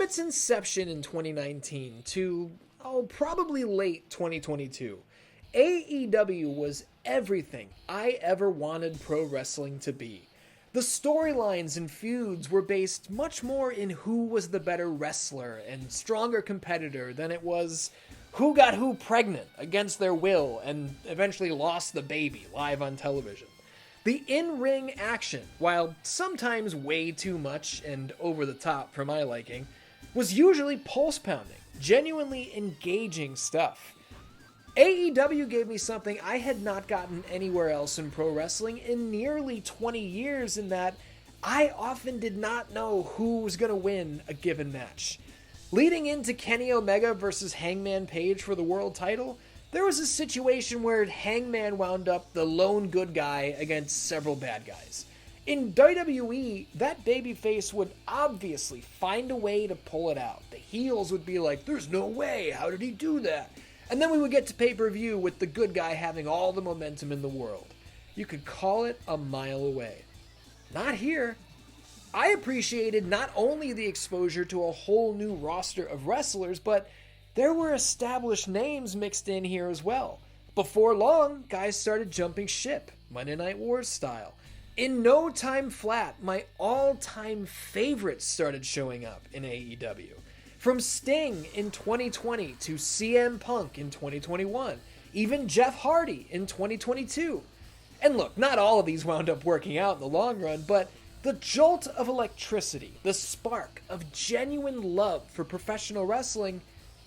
its inception in 2019 to, probably late 2022, AEW was everything I ever wanted pro wrestling to be. The storylines and feuds were based much more in who was the better wrestler and stronger competitor than it was who got who pregnant against their will and eventually lost the baby live on television. The in-ring action, while sometimes way too much and over the top for my liking, was usually pulse-pounding, genuinely engaging stuff. AEW gave me something I had not gotten anywhere else in pro wrestling in nearly 20 years, in that I often did not know who was going to win a given match. Leading into Kenny Omega versus Hangman Page for the world title, there was a situation where Hangman wound up the lone good guy against several bad guys. In WWE, that babyface would obviously find a way to pull it out. The heels would be like, "There's no way, how did he do that?" And then we would get to pay-per-view with the good guy having all the momentum in the world. You could call it a mile away. Not here. I appreciated not only the exposure to a whole new roster of wrestlers, but there were established names mixed in here as well. Before long, guys started jumping ship, Monday Night Wars style. In no time flat, my all-time favorites started showing up in AEW. From Sting in 2020 to CM Punk in 2021, even Jeff Hardy in 2022. And look, not all of these wound up working out in the long run, but the jolt of electricity, the spark of genuine love for professional wrestling,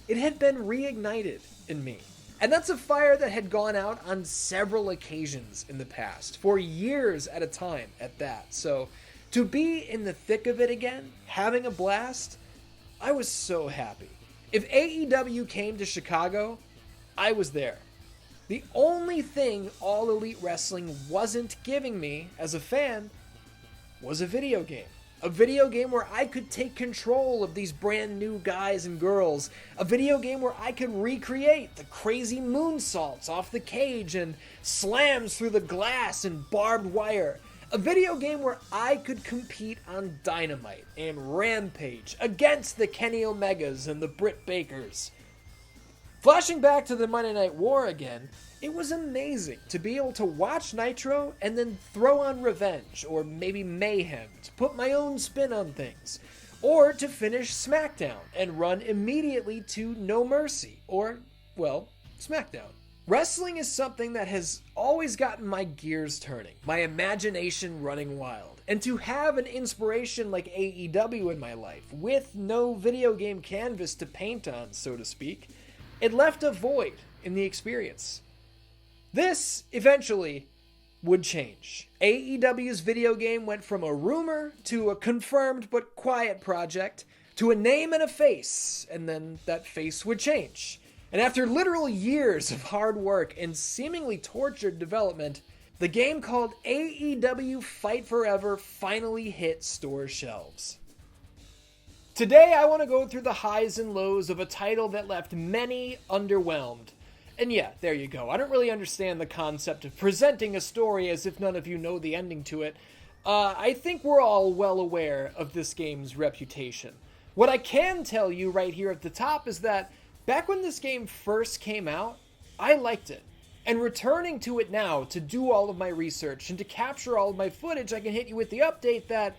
it had been reignited in me. And that's a fire that had gone out on several occasions in the past, for years at a time at that. So to be in the thick of it again, having a blast, I was so happy. If AEW came to Chicago, I was there. The only thing All Elite Wrestling wasn't giving me as a fan was a video game. A video game where I could take control of these brand new guys and girls. A video game where I could recreate the crazy moonsaults off the cage and slams through the glass and barbed wire. A video game where I could compete on Dynamite and Rampage against the Kenny Omegas and the Britt Bakers. Flashing back to the Monday Night War again, it was amazing to be able to watch Nitro and then throw on Revenge or maybe Mayhem to put my own spin on things. Or to finish SmackDown and run immediately to No Mercy or, well, SmackDown. Wrestling is something that has always gotten my gears turning, my imagination running wild. And to have an inspiration like AEW in my life, with no video game canvas to paint on, so to speak, it left a void in the experience. This, eventually, would change. AEW's video game went from a rumor to a confirmed but quiet project to a name and a face, and then that face would change. And after literal years of hard work and seemingly tortured development, the game called AEW Fight Forever finally hit store shelves. Today I want to go through the highs and lows of a title that left many underwhelmed. And yeah, there you go. I don't really understand the concept of presenting a story as if none of you know the ending to it. I think we're all well aware of this game's reputation. What I can tell you right here at the top is that back when this game first came out, I liked it. And returning to it now to do all of my research and to capture all of my footage, I can hit you with the update that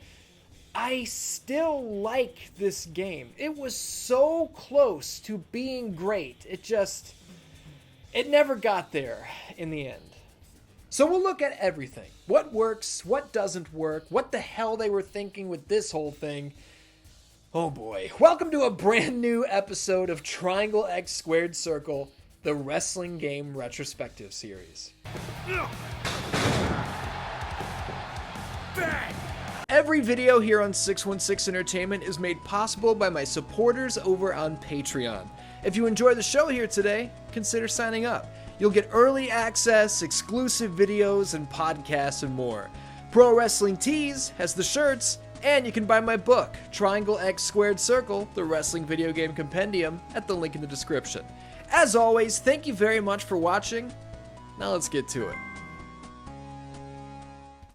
I still like this game. It was so close to being great. It never got there in the end. So we'll look at everything. What works, what doesn't work, what the hell they were thinking with this whole thing. Oh boy. Welcome to a brand new episode of Triangle X Squared Circle, the wrestling game retrospective series. Bang! Every video here on 616 Entertainment is made possible by my supporters over on Patreon. If you enjoy the show here today, consider signing up. You'll get early access, exclusive videos, and podcasts and more. Pro Wrestling Tees has the shirts, and you can buy my book, Triangle X Squared Circle, the Wrestling Video Game Compendium, at the link in the description. As always, thank you very much for watching. Now let's get to it.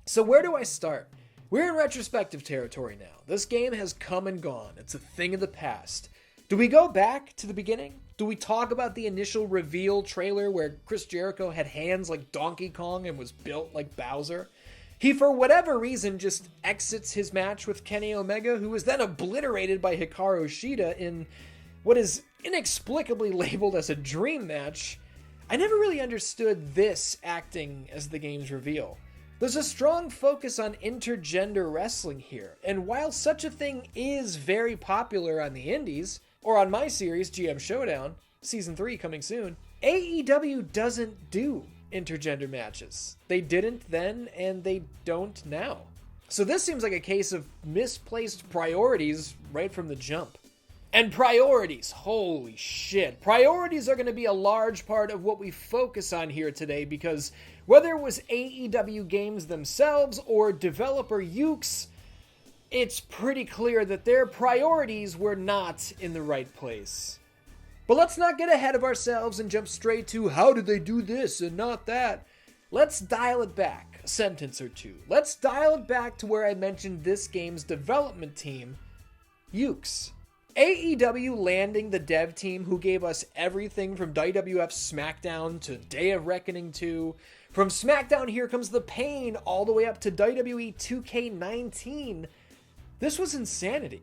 So where do I start? We're in retrospective territory now. This game has come and gone. It's a thing of the past. Do we go back to the beginning? Do we talk about the initial reveal trailer where Chris Jericho had hands like Donkey Kong and was built like Bowser? He, for whatever reason, just exits his match with Kenny Omega, who was then obliterated by Hikaru Shida in what is inexplicably labeled as a dream match. I never really understood this acting as the game's reveal. There's a strong focus on intergender wrestling here, and while such a thing is very popular on the indies, or on my series, GM Showdown, Season 3 coming soon, AEW doesn't do intergender matches. They didn't then, and they don't now. So this seems like a case of misplaced priorities right from the jump. And priorities, holy shit. Priorities are going to be a large part of what we focus on here today, because whether it was AEW games themselves or developer Yuke's, it's pretty clear that their priorities were not in the right place. But let's not get ahead of ourselves and jump straight to how did they do this and not that. Let's dial it back a sentence or two. Let's dial it back to where I mentioned this game's development team, Yuke's. AEW landing the dev team who gave us everything from WWF SmackDown to Day of Reckoning 2. From SmackDown Here Comes the Pain all the way up to WWE 2K19. This was insanity.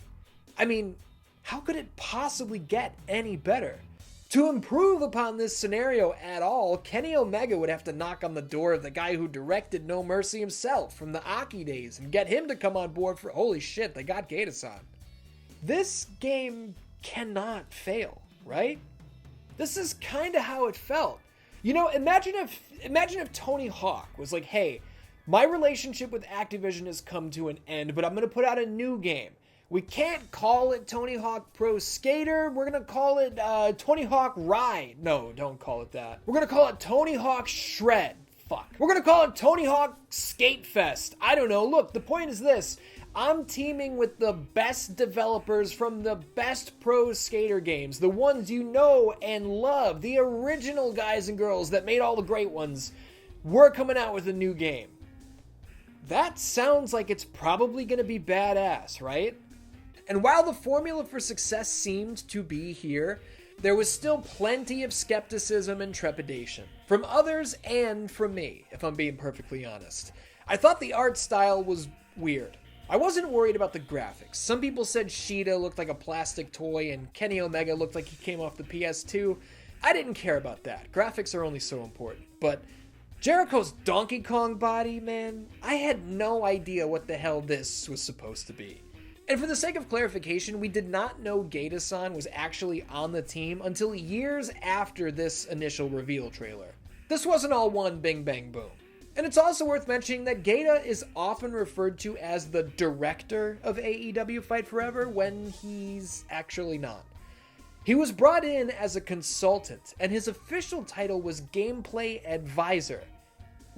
I mean, how could it possibly get any better? To improve upon this scenario at all, Kenny Omega would have to knock on the door of the guy who directed No Mercy himself from the Aki days and get him to come on board for, holy shit, they got Gaeta-san. This game cannot fail, right? This is kind of how it felt. You know, imagine if Tony Hawk was like, hey, my relationship with Activision has come to an end, but I'm going to put out a new game. We can't call it Tony Hawk Pro Skater. We're going to call it Tony Hawk Ride. No, don't call it that. We're going to call it Tony Hawk Shred. Fuck. We're going to call it Tony Hawk Skate Fest. I don't know. Look, the point is this. I'm teaming with the best developers from the best pro skater games. The ones you know and love. The original guys and girls that made all the great ones. We're coming out with a new game. That sounds like it's probably going to be badass, right? And while the formula for success seemed to be here, there was still plenty of skepticism and trepidation. From others and from me, if I'm being perfectly honest. I thought the art style was weird. I wasn't worried about the graphics. Some people said Shida looked like a plastic toy and Kenny Omega looked like he came off the PS2. I didn't care about that. Graphics are only so important. But Jericho's Donkey Kong body, man, I had no idea what the hell this was supposed to be. And for the sake of clarification, we did not know Gaeta-san was actually on the team until years after this initial reveal trailer. This wasn't all one bing bang boom. And it's also worth mentioning that Gaeta is often referred to as the director of AEW Fight Forever when he's actually not. He was brought in as a consultant, and his official title was Gameplay Advisor,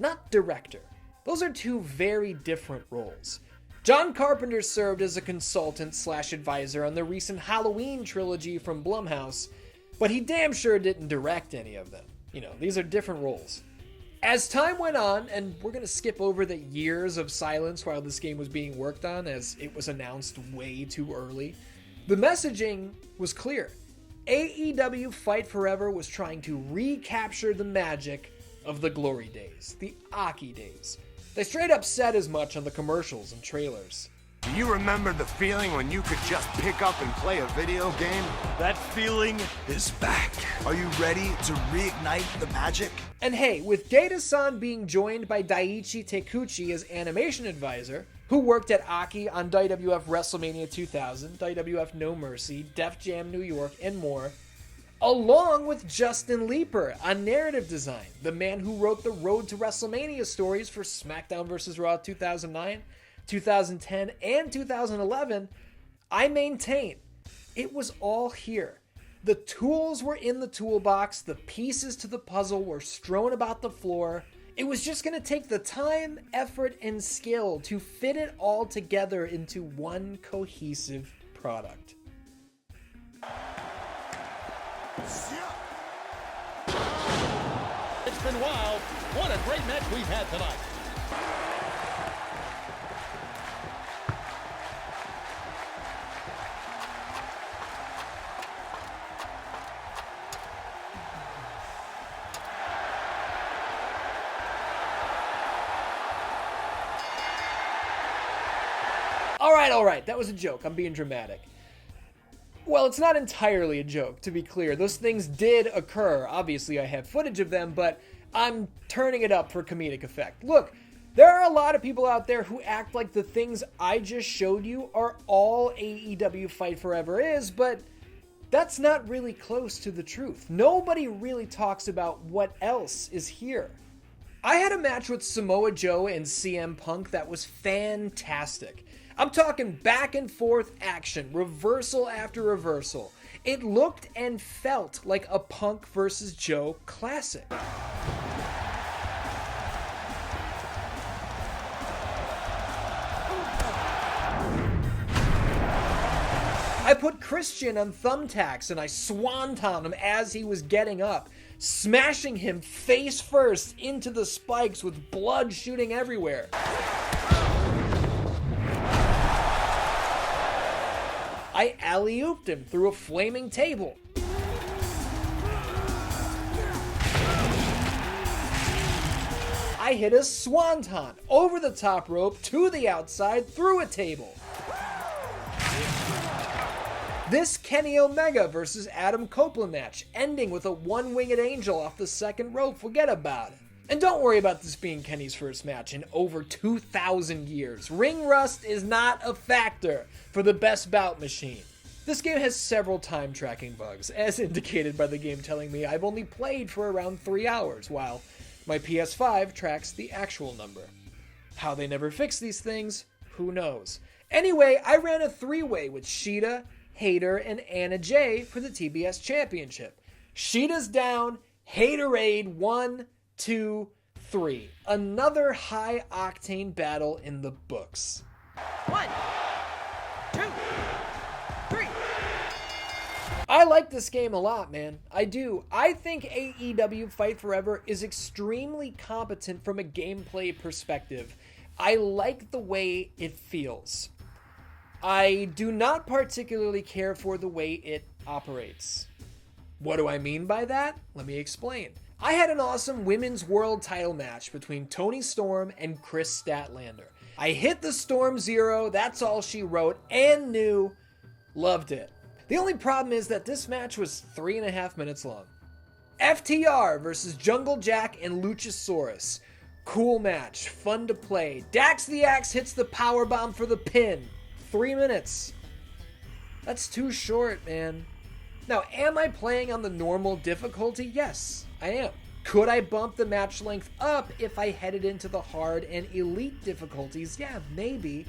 not Director. Those are two very different roles. John Carpenter served as a consultant/advisor on the recent Halloween trilogy from Blumhouse, but he damn sure didn't direct any of them. You know, these are different roles. As time went on, and we're going to skip over the years of silence while this game was being worked on, as it was announced way too early, the messaging was clear. AEW Fight Forever was trying to recapture the magic of the glory days, the Aki days. They straight up said as much on the commercials and trailers. Do you remember the feeling when you could just pick up and play a video game? That feeling is back. Are you ready to reignite the magic? And hey, with Gaeta-san being joined by Daiichi Takuchi as animation advisor, who worked at Aki on WWF WrestleMania 2000, WWF No Mercy, Def Jam New York, and more, along with Justin Leeper on narrative design, the man who wrote the Road to WrestleMania stories for SmackDown vs. Raw 2009, 2010, and 2011, I maintain it was all here. The tools were in the toolbox, the pieces to the puzzle were strewn about the floor. It was just going to take the time, effort, and skill to fit it all together into one cohesive product. It's been wild. What a great match we've had tonight. All right, that was a joke. I'm being dramatic. Well, it's not entirely a joke, to be clear. Those things did occur. Obviously, I have footage of them, but I'm turning it up for comedic effect. Look, there are a lot of people out there who act like the things I just showed you are all AEW Fight Forever is, but that's not really close to the truth. Nobody really talks about what else is here. I had a match with Samoa Joe and CM Punk that was fantastic. I'm talking back and forth action, reversal after reversal. It looked and felt like a Punk versus Joe classic. I put Christian on thumbtacks and I swantoned him as he was getting up, smashing him face first into the spikes with blood shooting everywhere. I alley-ooped him through a flaming table. I hit a swanton over the top rope to the outside through a table. This Kenny Omega versus Adam Copeland match, ending with a one-winged angel off the second rope. Forget about it. And don't worry about this being Kenny's first match in over 2,000 years. Ring rust is not a factor for the best bout machine. This game has several time tracking bugs, as indicated by the game telling me I've only played for around 3 hours, while my PS5 tracks the actual number. How they never fix these things, who knows. Anyway, I ran a 3-way with Sheeta, Hayter, and Anna Jay for the TBS Championship. Sheeta's down, Haterade 1, 2, 3. Another high-octane battle in the books. 1, 2, 3. I like this game a lot, man. I do. I think AEW Fight Forever is extremely competent from a gameplay perspective. I like the way it feels. I do not particularly care for the way it operates. What do I mean by that? Let me explain. I had an awesome women's world title match between Toni Storm and Chris Statlander. I hit the Storm Zero, that's all she wrote, and knew. Loved it. The only problem is that this match was 3.5 minutes long. FTR versus Jungle Jack and Luchasaurus. Cool match, fun to play. Dax the Axe hits the powerbomb for the pin. 3 minutes. That's too short, man. Now, am I playing on the normal difficulty? Yes, I am. Could I bump the match length up if I headed into the hard and elite difficulties? Yeah, maybe.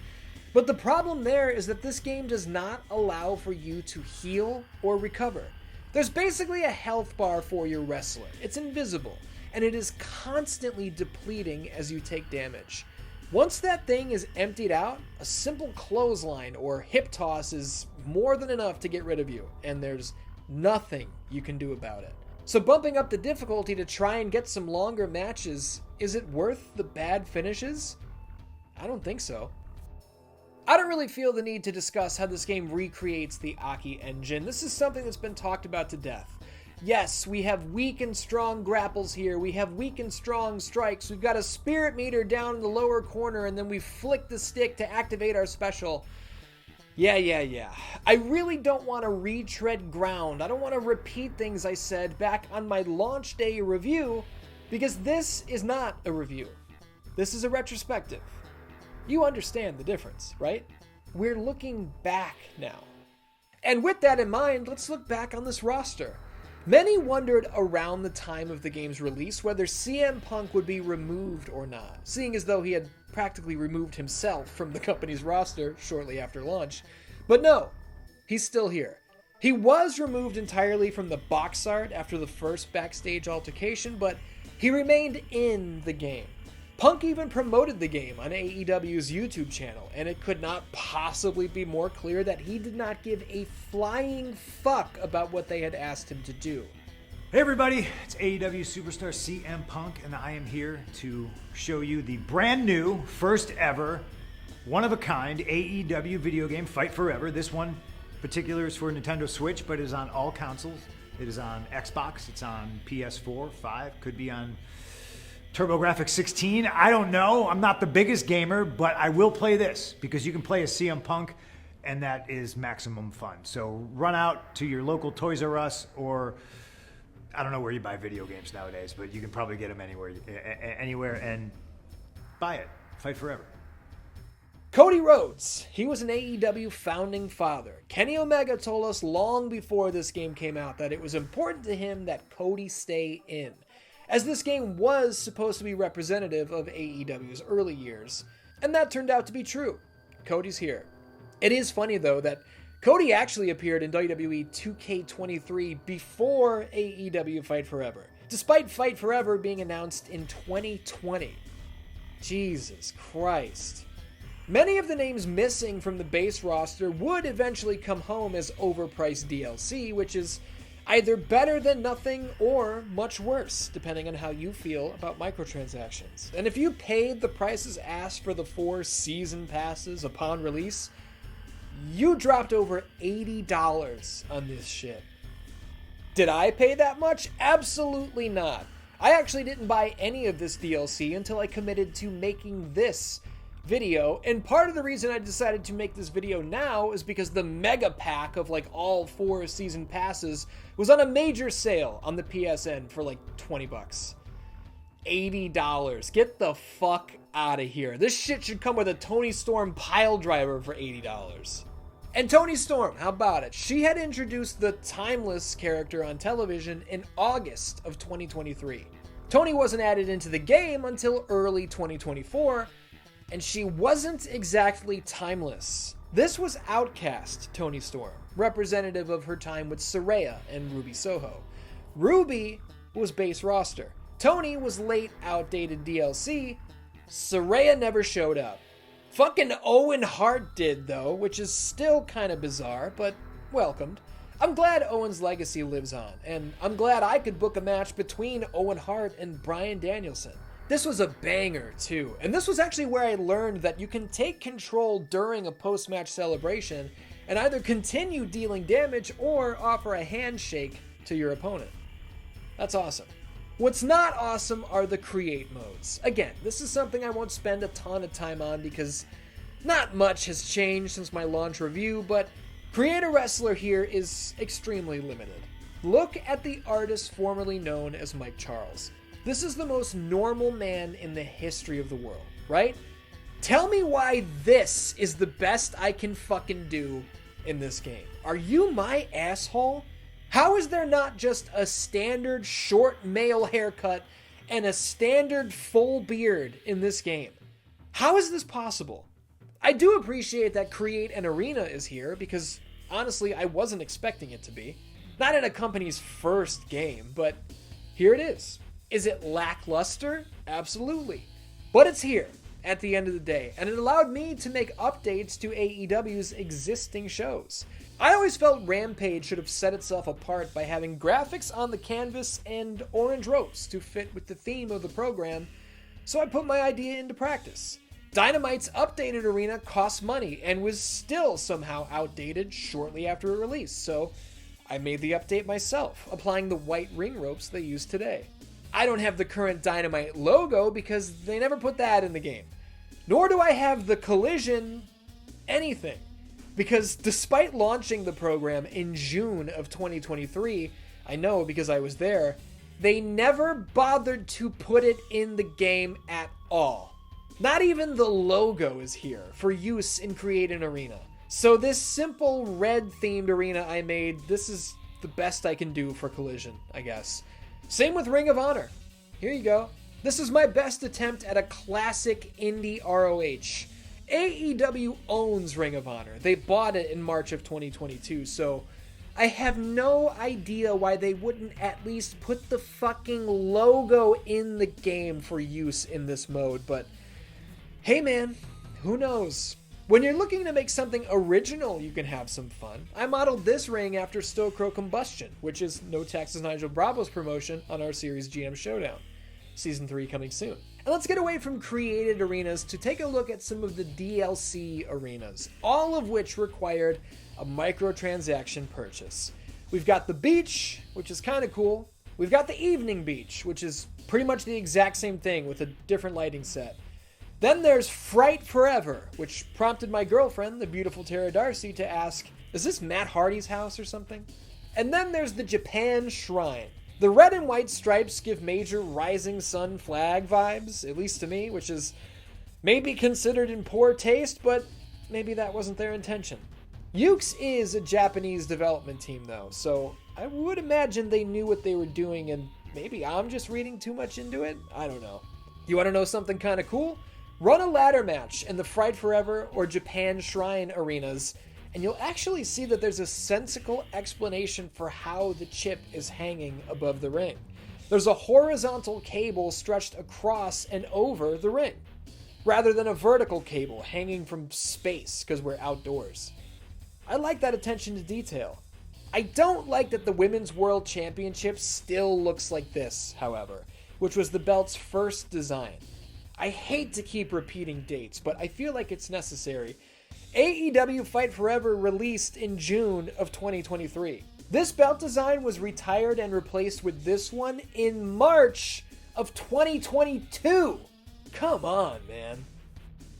But the problem there is that this game does not allow for you to heal or recover. There's basically a health bar for your wrestler. It's invisible, and it is constantly depleting as you take damage. Once that thing is emptied out, a simple clothesline or hip toss is more than enough to get rid of you, and there's nothing you can do about it. So bumping up the difficulty to try and get some longer matches, is it worth the bad finishes? I don't think so. I don't really feel the need to discuss how this game recreates the Aki engine. This is something that's been talked about to death. Yes, we have weak and strong grapples here. We have weak and strong strikes. We've got a spirit meter down in the lower corner, and then we flick the stick to activate our special. Yeah. I really don't want to retread ground. I don't want to repeat things I said back on my launch day review, because this is not a review. This is a retrospective. You understand the difference, right? We're looking back now. And with that in mind, let's look back on this roster. Many wondered around the time of the game's release whether CM Punk would be removed or not, seeing as though he had practically removed himself from the company's roster shortly after launch. But no, he's still here. He was removed entirely from the box art after the first backstage altercation, but he remained in the game. Punk even promoted the game on AEW's YouTube channel, and it could not possibly be more clear that he did not give a flying fuck about what they had asked him to do. Hey everybody, it's AEW superstar CM Punk, and I am here to show you the brand new, first ever, one-of-a-kind AEW video game, Fight Forever. This one in particular is for Nintendo Switch, but it is on all consoles. It is on Xbox, it's on PS4, 5, could be on TurboGrafx 16, I don't know. I'm not the biggest gamer, but I will play this because you can play as CM Punk, and that is maximum fun. So run out to your local Toys R Us, or I don't know where you buy video games nowadays, but you can probably get them anywhere and buy it. Fight forever. Cody Rhodes, he was an AEW founding father. Kenny Omega told us long before this game came out that it was important to him that Cody stay in, as this game was supposed to be representative of AEW's early years, and that turned out to be true. Cody's here. It is funny though that Cody actually appeared in WWE 2K23 before AEW Fight Forever, despite Fight Forever being announced in 2020. Jesus Christ. Many of the names missing from the base roster would eventually come home as overpriced DLC, which is either better than nothing or much worse, depending on how you feel about microtransactions. And if you paid the prices asked for the 4 season passes upon release, you dropped over $80 on this shit. Did I pay that much? Absolutely not. I actually didn't buy any of this DLC until I committed to making this video, and part of the reason I decided to make this video now is because the mega pack of like all 4 season passes was on a major sale on the PSN for like $20. $80. Get the fuck out of here. This shit should come with a Toni Storm pile driver for $80. And Toni Storm, how about it? She had introduced the Timeless character on television in August of 2023. Toni wasn't added into the game until early 2024, and she wasn't exactly timeless. This was Outcast Toni Storm, representative of her time with Saraya and Ruby Soho. Ruby was base roster. Toni was late, outdated DLC. Saraya never showed up. Fucking Owen Hart did, though, which is still kind of bizarre, but welcomed. I'm glad Owen's legacy lives on, and I'm glad I could book a match between Owen Hart and Bryan Danielson. This was a banger, too, and this was actually where I learned that you can take control during a post-match celebration and either continue dealing damage or offer a handshake to your opponent. That's awesome. What's not awesome are the create modes. Again, this is something I won't spend a ton of time on because not much has changed since my launch review, but Create a Wrestler here is extremely limited. Look at the artist formerly known as Mike Charles. This is the most normal man in the history of the world, right? Tell me why this is the best I can fucking do in this game. Are you my asshole? How is there not just a standard short male haircut and a standard full beard in this game? How is this possible? I do appreciate that Create an Arena is here because honestly, I wasn't expecting it to be. Not in a company's first game, but here it is. Is it lackluster? Absolutely. But it's here at the end of the day, and it allowed me to make updates to AEW's existing shows. I always felt Rampage should have set itself apart by having graphics on the canvas and orange ropes to fit with the theme of the program, so I put my idea into practice. Dynamite's updated arena cost money and was still somehow outdated shortly after it released, so I made the update myself, applying the white ring ropes they use today. I don't have the current Dynamite logo because they never put that in the game. Nor do I have the Collision anything. Because despite launching the program in June of 2023, I know because I was there, they never bothered to put it in the game at all. Not even the logo is here for use in Create an Arena. So this simple red-themed arena I made, this is the best I can do for Collision, I guess. Same with Ring of Honor. Here you go. This is my best attempt at a classic indie ROH. AEW owns Ring of Honor. They bought it in March of 2022, so I have no idea why they wouldn't at least put the fucking logo in the game for use in this mode, but hey man, who knows? When you're looking to make something original, you can have some fun. I modeled this ring after Stone Crow Combustion, which is No Taxes Nigel Bravo's promotion on our series GM Showdown. Season 3 coming soon. And let's get away from created arenas to take a look at some of the DLC arenas, all of which required a microtransaction purchase. We've got the beach, which is kind of cool. We've got the Evening Beach, which is pretty much the exact same thing with a different lighting set. Then there's Fight Forever, which prompted my girlfriend, the beautiful Tara Darcy, to ask, is this Matt Hardy's house or something? And then there's the Japan Shrine. The red and white stripes give major rising sun flag vibes, at least to me, which is maybe considered in poor taste, but maybe that wasn't their intention. Yuke's is a Japanese development team though, so I would imagine they knew what they were doing, and maybe I'm just reading too much into it? I don't know. You want to know something kind of cool? Run a ladder match in the Fight Forever or Japan Shrine arenas, and you'll actually see that there's a sensical explanation for how the chip is hanging above the ring. There's a horizontal cable stretched across and over the ring, rather than a vertical cable hanging from space because we're outdoors. I like that attention to detail. I don't like that the Women's World Championship still looks like this, however, which was the belt's first design. I hate to keep repeating dates, but I feel like it's necessary. AEW Fight Forever released in June of 2023. This belt design was retired and replaced with this one in March of 2022. Come on, man.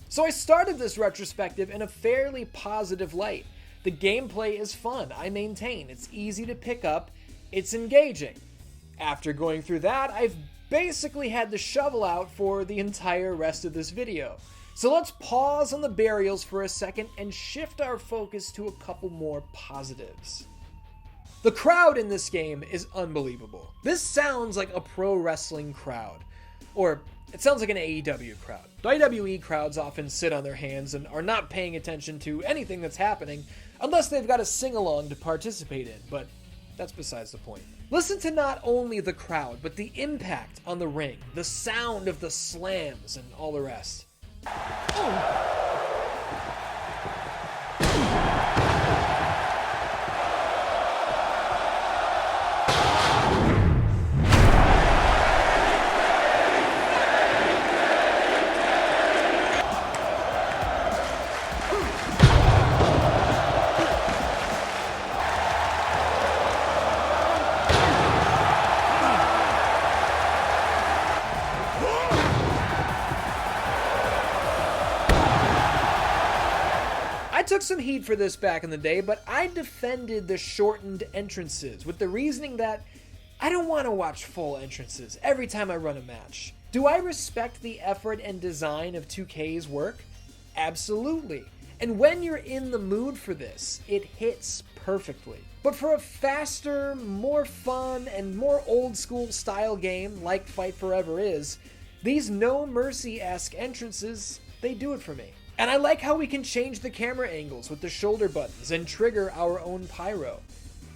So I started this retrospective in a fairly positive light. The gameplay is fun, I maintain. It's easy to pick up, it's engaging. After going through that, I've basically had the shovel out for the entire rest of this video. So let's pause on the burials for a second and shift our focus to a couple more positives. The crowd in this game is unbelievable. This sounds like a pro wrestling crowd. Or it sounds like an AEW crowd. WWE crowds often sit on their hands and are not paying attention to anything that's happening unless they've got a sing-along to participate in, but that's besides the point. Listen to not only the crowd, but the impact on the ring, the sound of the slams, and all the rest. I took some heat for this back in the day, but I defended the shortened entrances with the reasoning that I don't want to watch full entrances every time I run a match. Do I respect the effort and design of 2K's work? Absolutely. And when you're in the mood for this, it hits perfectly. But for a faster, more fun, and more old school style game like Fight Forever is, these No Mercy-esque entrances, they do it for me. And I like how we can change the camera angles with the shoulder buttons and trigger our own pyro.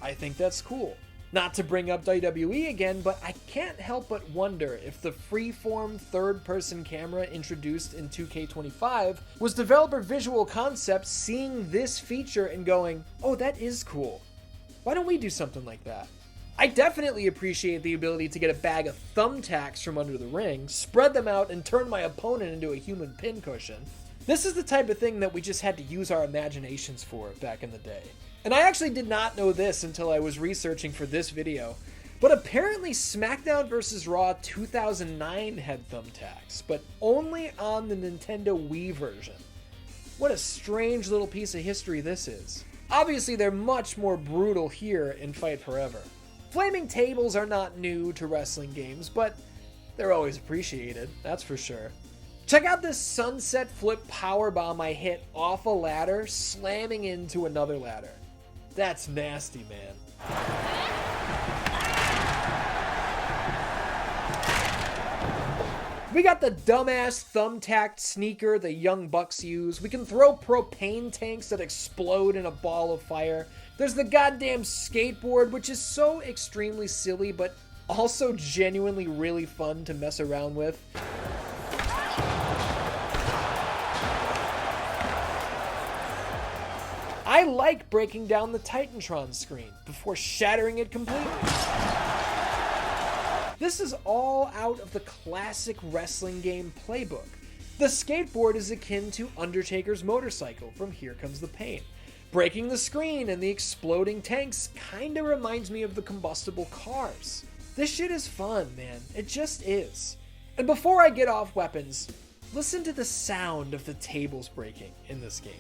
I think that's cool. Not to bring up WWE again, but I can't help but wonder if the freeform third-person camera introduced in 2K25 was developer Visual Concepts seeing this feature and going, oh, that is cool. Why don't we do something like that? I definitely appreciate the ability to get a bag of thumbtacks from under the ring, spread them out, and turn my opponent into a human pincushion. This is the type of thing that we just had to use our imaginations for back in the day. And I actually did not know this until I was researching for this video, but apparently SmackDown vs. Raw 2009 had thumbtacks, but only on the Nintendo Wii version. What a strange little piece of history this is. Obviously they're much more brutal here in Fight Forever. Flaming tables are not new to wrestling games, but they're always appreciated, that's for sure. Check out this sunset flip powerbomb I hit off a ladder, slamming into another ladder. That's nasty, man. We got the dumbass thumbtacked sneaker the Young Bucks use. We can throw propane tanks that explode in a ball of fire. There's the goddamn skateboard, which is so extremely silly, but also genuinely really fun to mess around with. I like breaking down the Titantron screen before shattering it completely. This is all out of the classic wrestling game playbook. The skateboard is akin to Undertaker's motorcycle from Here Comes the Pain. Breaking the screen and the exploding tanks kinda reminds me of the combustible cars. This shit is fun, man. It just is. And before I get off weapons, listen to the sound of the tables breaking in this game.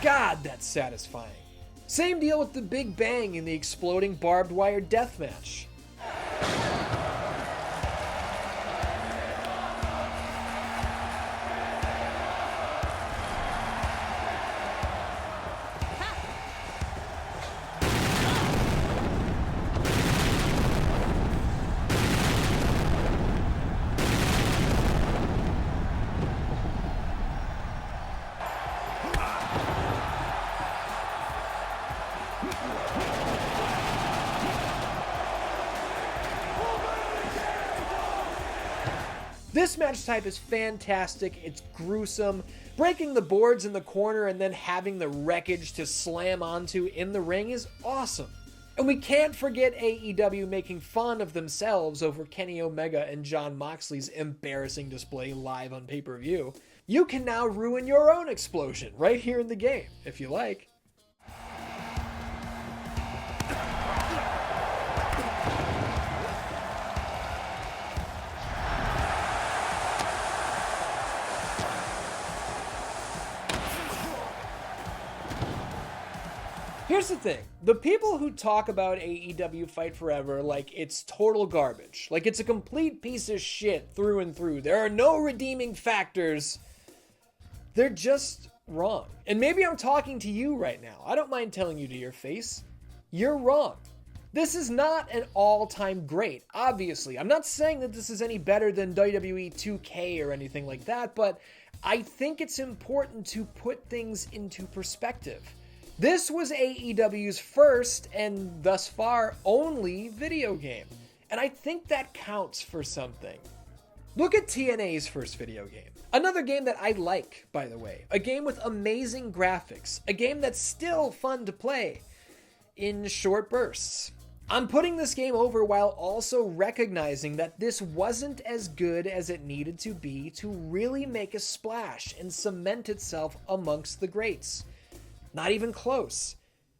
God, that's satisfying. Same deal with the big bang in the exploding barbed wire deathmatch. This match type is fantastic, it's gruesome. Breaking the boards in the corner and then having the wreckage to slam onto in the ring is awesome. And we can't forget AEW making fun of themselves over Kenny Omega and Jon Moxley's embarrassing display live on pay-per-view. You can now ruin your own explosion right here in the game, if you like. Here's the thing, the people who talk about AEW Fight Forever like it's total garbage, like it's a complete piece of shit through and through, there are no redeeming factors, they're just wrong. And maybe I'm talking to you right now, I don't mind telling you to your face, you're wrong. This is not an all-time great, obviously. I'm not saying that this is any better than WWE 2K or anything like that, but I think it's important to put things into perspective. This was AEW's first, and thus far, only video game. And I think that counts for something. Look at TNA's first video game. Another game that I like, by the way. A game with amazing graphics. A game that's still fun to play in short bursts. I'm putting this game over while also recognizing that this wasn't as good as it needed to be to really make a splash and cement itself amongst the greats. Not even close.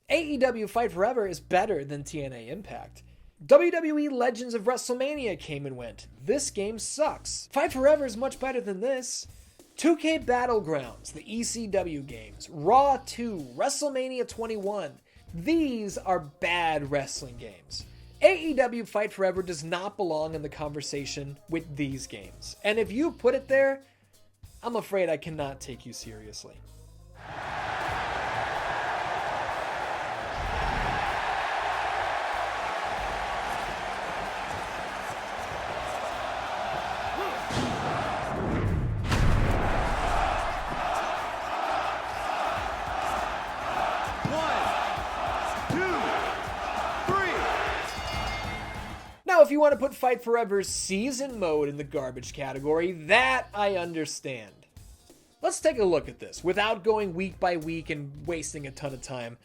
AEW Fight Forever is better than TNA Impact. WWE Legends of WrestleMania came and went. This game sucks. Fight Forever is much better than this. 2K Battlegrounds, the ECW games, Raw 2, WrestleMania 21. These are bad wrestling games. AEW Fight Forever does not belong in the conversation with these games. And if you put it there, I'm afraid I cannot take you seriously. Now, if you want to put Fight Forever's season mode in the garbage category, that I understand. Let's take a look at this without going week by week and wasting a ton of time.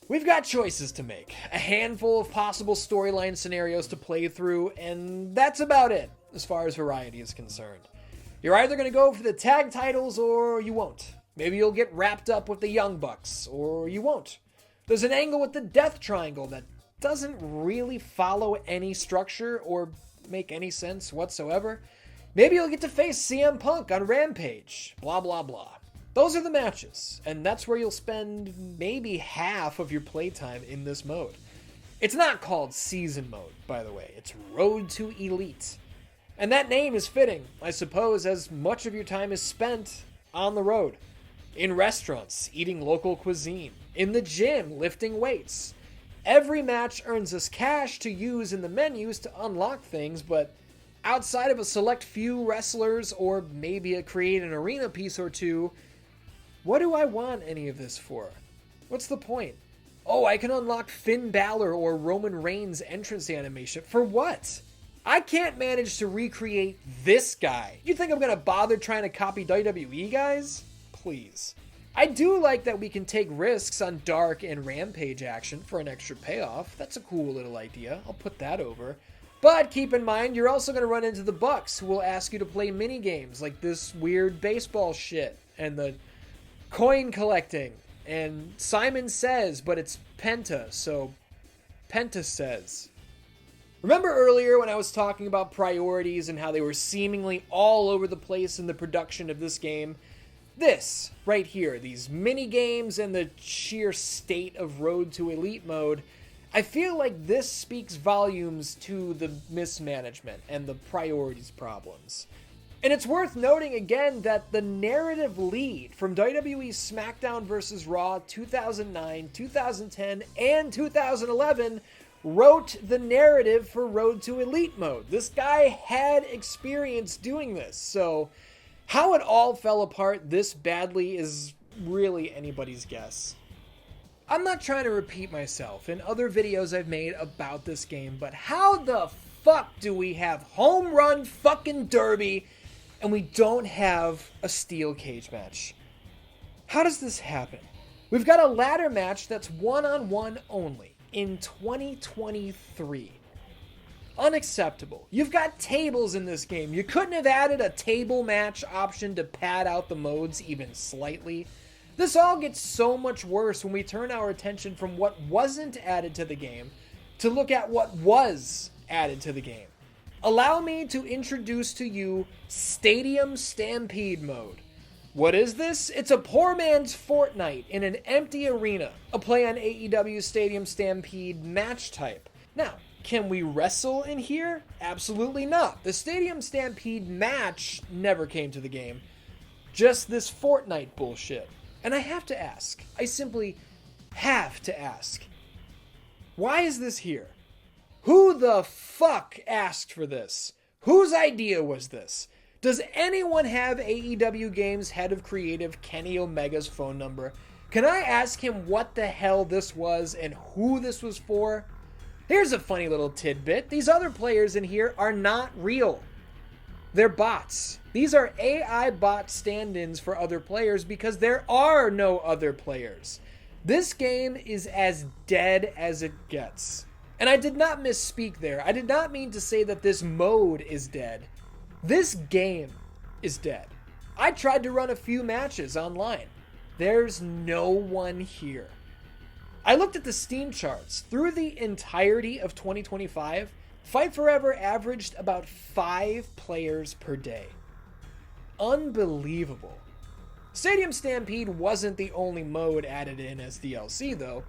We've got choices to make, a handful of possible storyline scenarios to play through, and that's about it as far as variety is concerned. You're either going to go for the tag titles or you won't. Maybe you'll get wrapped up with the Young Bucks, or you won't. There's an angle with the Death Triangle that doesn't really follow any structure or make any sense whatsoever. Maybe you'll get to face CM Punk on Rampage, blah blah blah. Those are the matches, and that's where you'll spend maybe half of your playtime in this mode. It's not called Season Mode, by the way, it's Road to Elite. And that name is fitting, I suppose, as much of your time is spent on the road. In restaurants, eating local cuisine. In the gym, lifting weights. Every match earns us cash to use in the menus to unlock things, but outside of a select few wrestlers or maybe create an arena piece or two, what do I want any of this for? What's the point? Oh, I can unlock Finn Balor or Roman Reigns' entrance animation. For what? I can't manage to recreate this guy. You think I'm gonna bother trying to copy WWE guys? Please. I do like that we can take risks on Dark and Rampage action for an extra payoff. That's a cool little idea. I'll put that over. But keep in mind, you're also going to run into the Bucks, who will ask you to play mini games like this weird baseball shit and the coin collecting. And Simon Says, but it's Penta, so Penta Says. Remember earlier when I was talking about priorities and how they were seemingly all over the place in the production of this game? This, right here, these mini games and the sheer state of Road to Elite mode, I feel like this speaks volumes to the mismanagement and the priorities problems. And it's worth noting again that the narrative lead from WWE's SmackDown vs. Raw 2009, 2010, and 2011 wrote the narrative for Road to Elite mode. This guy had experience doing this, so how it all fell apart this badly is really anybody's guess. I'm not trying to repeat myself in other videos I've made about this game, but how the fuck do we have home run fucking derby and we don't have a steel cage match? How does this happen? We've got a ladder match that's one-on-one only in 2023. Unacceptable. You've got tables in this game. You couldn't have added a table match option to pad out the modes even slightly. This all gets so much worse when we turn our attention from what wasn't added to the game to look at what was added to the game. Allow me to introduce to you Stadium Stampede mode. What is this? It's a poor man's Fortnite in an empty arena, a play on AEW Stadium Stampede match type. Now, can we wrestle in here? Absolutely not. The Stadium Stampede match never came to the game. Just this Fortnite bullshit. And I have to ask, I simply have to ask, why is this here? Who the fuck asked for this? Whose idea was this? Does anyone have AEW Games head of creative Kenny Omega's phone number? Can I ask him what the hell this was and who this was for? Here's a funny little tidbit. These other players in here are not real. They're bots. These are AI bot stand-ins for other players because there are no other players. This game is as dead as it gets. And I did not misspeak there. I did not mean to say that this mode is dead. This game is dead. I tried to run a few matches online. There's no one here. I looked at the Steam charts. Through the entirety of 2025, Fight Forever averaged about 5 players per day. Unbelievable. Stadium Stampede wasn't the only mode added in as DLC though.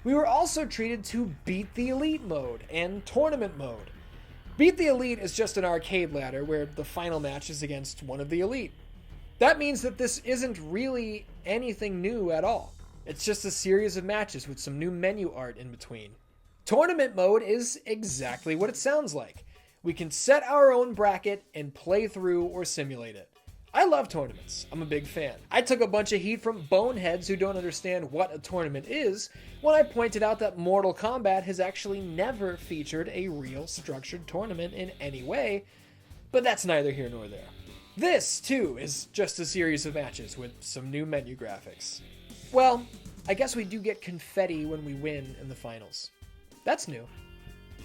We were also treated to Beat the Elite mode and Tournament mode. Beat the Elite is just an arcade ladder where the final match is against one of the Elite. That means that this isn't really anything new at all. It's just a series of matches with some new menu art in between. Tournament mode is exactly what it sounds like. We can set our own bracket and play through or simulate it. I love tournaments. I'm a big fan. I took a bunch of heat from boneheads who don't understand what a tournament is when I pointed out that Mortal Kombat has actually never featured a real structured tournament in any way, but that's neither here nor there. This, too, is just a series of matches with some new menu graphics. Well, I guess we do get confetti when we win in the finals. That's new.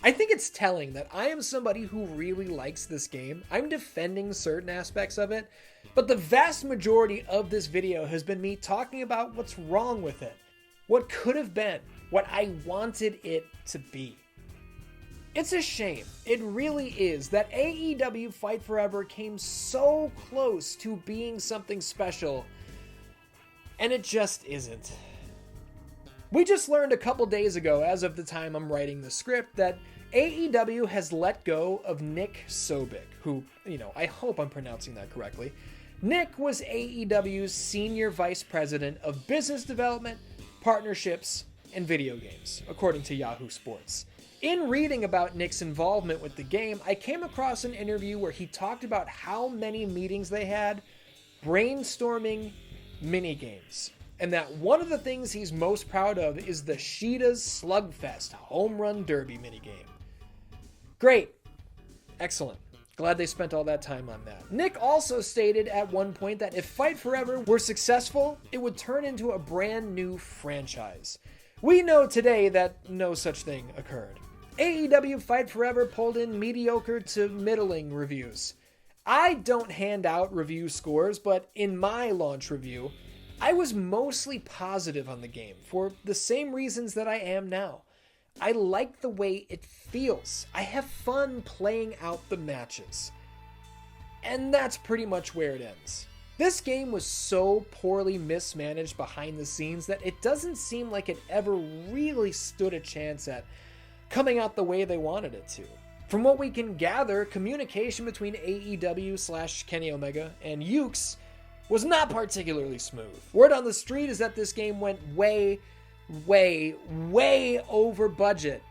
I think it's telling that I am somebody who really likes this game. I'm defending certain aspects of it, but the vast majority of this video has been me talking about what's wrong with it, what could have been, what I wanted it to be. It's a shame, it really is, that AEW Fight Forever came so close to being something special, and it just isn't. We just learned a couple days ago, as of the time I'm writing the script, that AEW has let go of Nick Sobik, who, I hope I'm pronouncing that correctly. Nick was AEW's Senior Vice President of Business Development, Partnerships, and Video Games, according to Yahoo Sports. In reading about Nick's involvement with the game, I came across an interview where he talked about how many meetings they had brainstorming minigames. And that one of the things he's most proud of is the Sheeta's Slugfest Home Run Derby minigame. Great. Excellent. Glad they spent all that time on that. Nick also stated at one point that if Fight Forever were successful, it would turn into a brand new franchise. We know today that no such thing occurred. AEW Fight Forever pulled in mediocre to middling reviews. I don't hand out review scores, but in my launch review, I was mostly positive on the game for the same reasons that I am now. I like the way it feels. I have fun playing out the matches. And that's pretty much where it ends. This game was so poorly mismanaged behind the scenes that it doesn't seem like it ever really stood a chance at coming out the way they wanted it to. From what we can gather, communication between AEW/Kenny Omega and Yuke's was not particularly smooth. Word on the street is that this game went way over budget,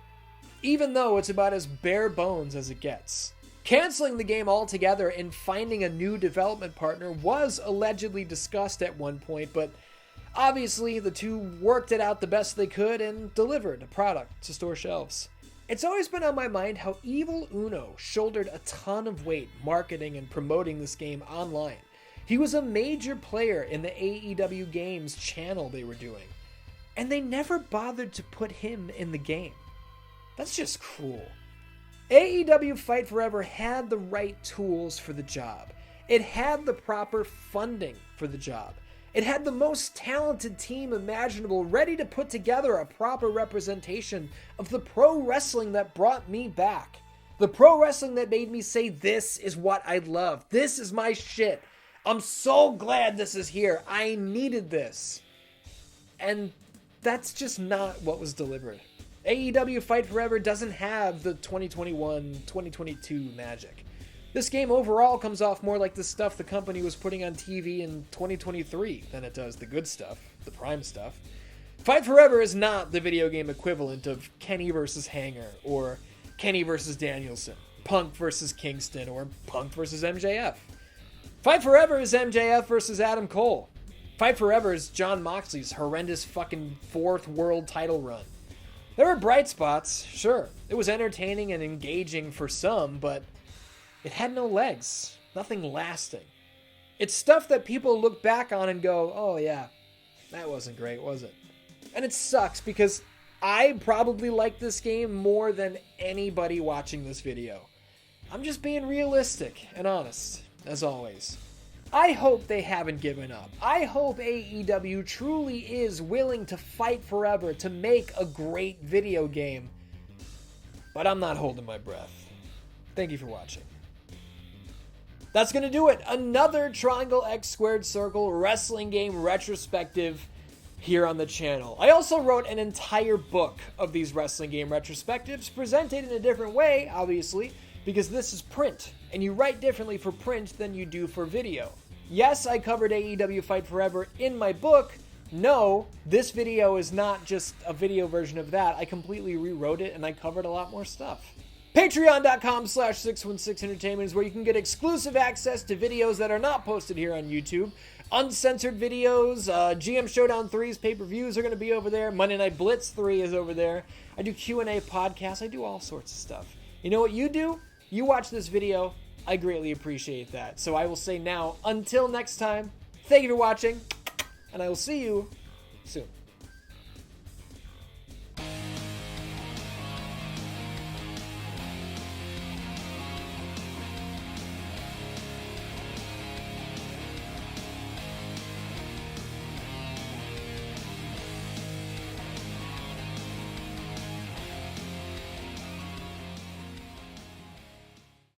even though it's about as bare bones as it gets. Canceling the game altogether and finding a new development partner was allegedly discussed at one point, but obviously the two worked it out the best they could and delivered a product to store shelves. It's always been on my mind how Evil Uno shouldered a ton of weight marketing and promoting this game online. He was a major player in the AEW Games channel they were doing, and they never bothered to put him in the game. That's just cruel. AEW Fight Forever had the right tools for the job. It had the proper funding for the job. It had the most talented team imaginable, ready to put together a proper representation of the pro wrestling that brought me back. The pro wrestling that made me say, this is what I love. This is my shit. I'm so glad this is here. I needed this. And that's just not what was delivered. AEW Fight Forever doesn't have the 2021-2022 magic. This game overall comes off more like the stuff the company was putting on TV in 2023 than it does the good stuff, the prime stuff. Fight Forever is not the video game equivalent of Kenny vs. Hanger, or Kenny vs. Danielson, Punk vs. Kingston, or Punk vs. MJF. Fight Forever is MJF versus Adam Cole. Fight Forever is Jon Moxley's horrendous fucking 4th world title run. There were bright spots, sure. It was entertaining and engaging for some, but it had no legs. Nothing lasting. It's stuff that people look back on and go, oh yeah, that wasn't great, was it? And it sucks because I probably like this game more than anybody watching this video. I'm just being realistic and honest, as always. I hope they haven't given up. I hope AEW truly is willing to fight forever to make a great video game. But I'm not holding my breath. Thank you for watching. That's going to do it. Another Triangle X Squared Circle wrestling game retrospective here on the channel. I also wrote an entire book of these wrestling game retrospectives, presented in a different way, obviously, because this is print, and you write differently for print than you do for video. Yes, I covered AEW Fight Forever in my book. No, this video is not just a video version of that. I completely rewrote it, and I covered a lot more stuff. Patreon.com/616entertainment is where you can get exclusive access to videos that are not posted here on YouTube. Uncensored videos, GM Showdown 3's pay-per-views are going to be over there. Monday Night Blitz 3 is over there. I do Q&A podcasts. I do all sorts of stuff. You know what you do? You watch this video. I greatly appreciate that. So I will say now, until next time, thank you for watching, and I will see you soon.